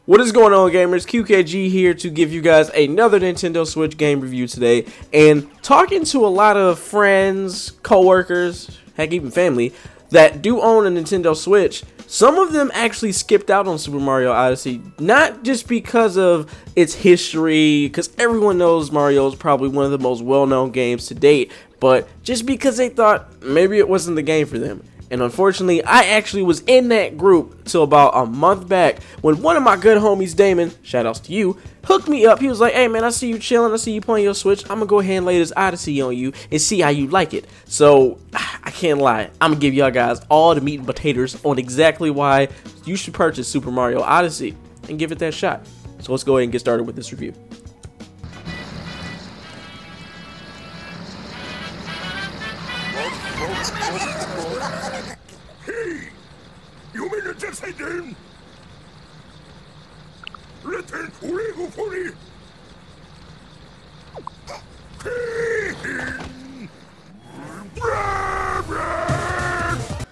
What is going on, gamers? QKG here to give you guys another Nintendo Switch game review today. And talking to a lot of friends, co-workers, heck even family that do own a Nintendo Switch, some of them actually skipped out on Super Mario Odyssey, not just because of its history, because everyone knows Mario is probably one of the most well-known games to date, but just because they thought maybe it wasn't the game for them. And unfortunately, I actually was in that group till about a month back when one of my good homies, Damon, shoutouts to you, hooked me up. He was like, hey man, I see you chilling, I see you playing your Switch, I'm gonna go ahead and lay this Odyssey on you and see how you like it. So, I can't lie, I'm gonna give y'all guys all the meat and potatoes on exactly why you should purchase Super Mario Odyssey and give it that shot. So let's go ahead and get started with this review.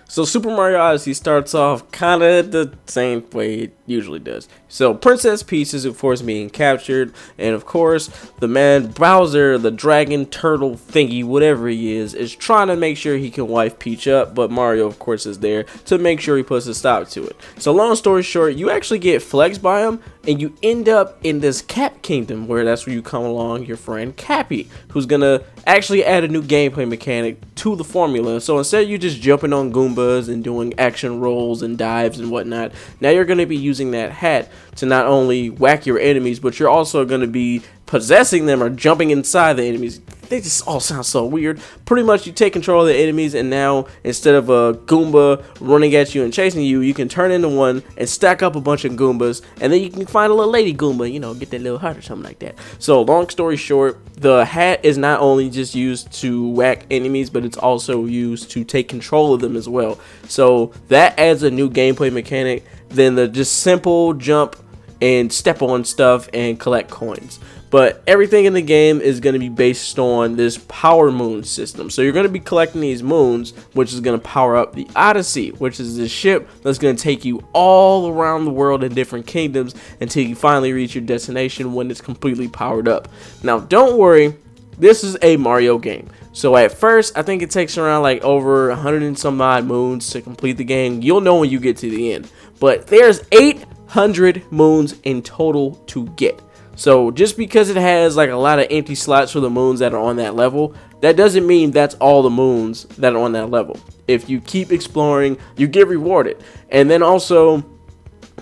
So Super Mario Odyssey starts off kind of the same way it usually does. So Princess Peach is of course being captured, and of course the man Bowser, the dragon turtle thingy, whatever he is trying to make sure he can wife Peach up, but Mario of course is there to make sure he puts a stop to it. So long story short, you actually get flexed by him and you end up in this Cap Kingdom, where that's where you come along your friend Cappy, who's gonna actually add a new gameplay mechanic to the formula. So instead of you just jumping on Goombas and doing action rolls and dives and whatnot, now you're going to be using that hat to not only whack your enemies, but you're also going to be possessing them or jumping inside the enemies. They just all sound so weird. Pretty much you take control of the enemies, and now instead of a Goomba running at you and chasing you, you can turn into one and stack up a bunch of Goombas, and then you can find a little lady Goomba, you know, get that little heart or something like that. So long story short, the hat is not only just used to whack enemies, but it's also used to take control of them as well. So that adds a new gameplay mechanic than the just simple jump and step on stuff and collect coins. But everything in the game is going to be based on this power moon system. So you're going to be collecting these moons, which is going to power up the Odyssey, which is this ship that's going to take you all around the world in different kingdoms until you finally reach your destination when it's completely powered up. Now, don't worry, this is a Mario game. So at first, I think it takes around like over 100 and some odd moons to complete the game. You'll know when you get to the end. But there's 800 moons in total to get. So just because it has like a lot of empty slots for the moons that are on that level, that doesn't mean that's all the moons that are on that level. If you keep exploring, you get rewarded. And then also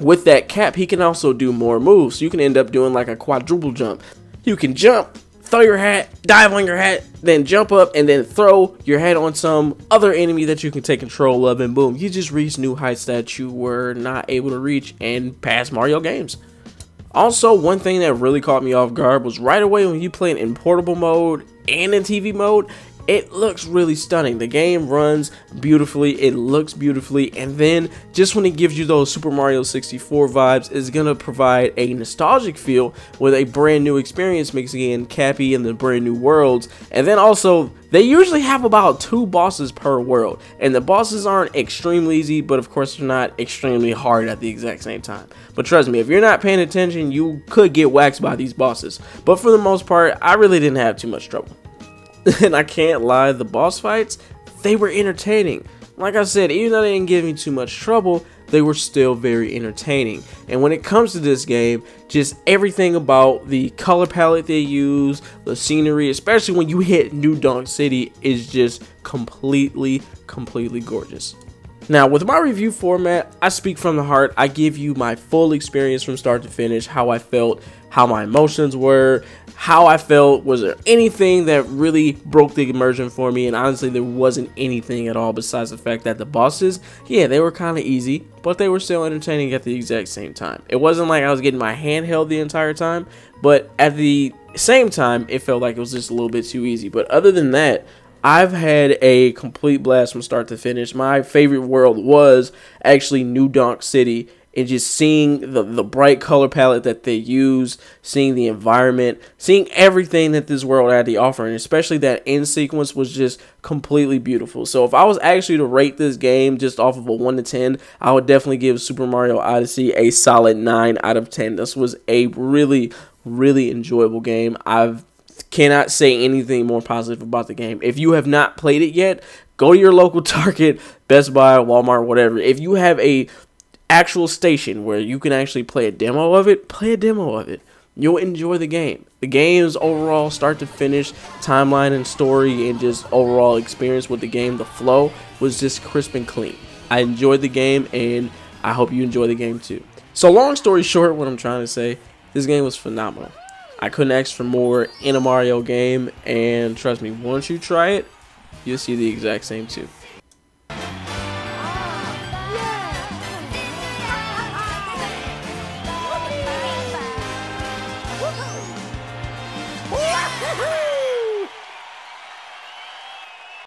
with that cap, he can also do more moves. So you can end up doing like a quadruple jump. You can jump, throw your hat, dive on your hat, then jump up and then throw your hat on some other enemy that you can take control of, and boom, you just reach new heights that you were not able to reach in past Mario games. Also, one thing that really caught me off guard was right away when you play it in portable mode and in TV mode, it looks really stunning. The game runs beautifully, it looks beautifully, and then just when it gives you those Super Mario 64 vibes, it's gonna provide a nostalgic feel with a brand new experience mixing in Cappy and the brand new worlds. And then also, they usually have about 2 bosses per world, and the bosses aren't extremely easy, but of course they're not extremely hard at the exact same time. But trust me, if you're not paying attention, you could get waxed by these bosses. But for the most part, I really didn't have too much trouble. And I can't lie, the boss fights, they were entertaining. Like I said, even though they didn't give me too much trouble, they were still very entertaining. And when it comes to this game, just everything about the color palette they use, the scenery, especially when you hit New Donk City, is just completely gorgeous. Now, with my review format, I speak from the heart. I give you my full experience from start to finish, how I felt, how my emotions were, how I felt. Was there anything that really broke the immersion for me? And honestly, there wasn't anything at all besides the fact that the bosses, yeah, they were kind of easy, but they were still entertaining at the exact same time. It wasn't like I was getting my hand held the entire time, but at the same time, it felt like it was just a little bit too easy. But other than that, I've had a complete blast from start to finish. My favorite world was actually New Donk City, and just seeing the bright color palette that they use, seeing the environment, seeing everything that this world had to offer, and especially that end sequence was just completely beautiful. So if I was actually to rate this game just off of a 1 to 10, I would definitely give Super Mario Odyssey a solid 9 out of 10. This was a really, really enjoyable game. I cannot say anything more positive about the game. If you have not played it yet, go to your local Target, Best Buy, Walmart, whatever. If you have a actual station where you can actually play a demo of it, play a demo of it. You'll enjoy the game. The game's overall start to finish timeline and story and just overall experience with the game, the flow was just crisp and clean. I enjoyed the game, and I hope you enjoy the game too. So long story short, what I'm trying to say, this game was phenomenal. I couldn't ask for more in a Mario game, and trust me, once you try it, you'll see the exact same too.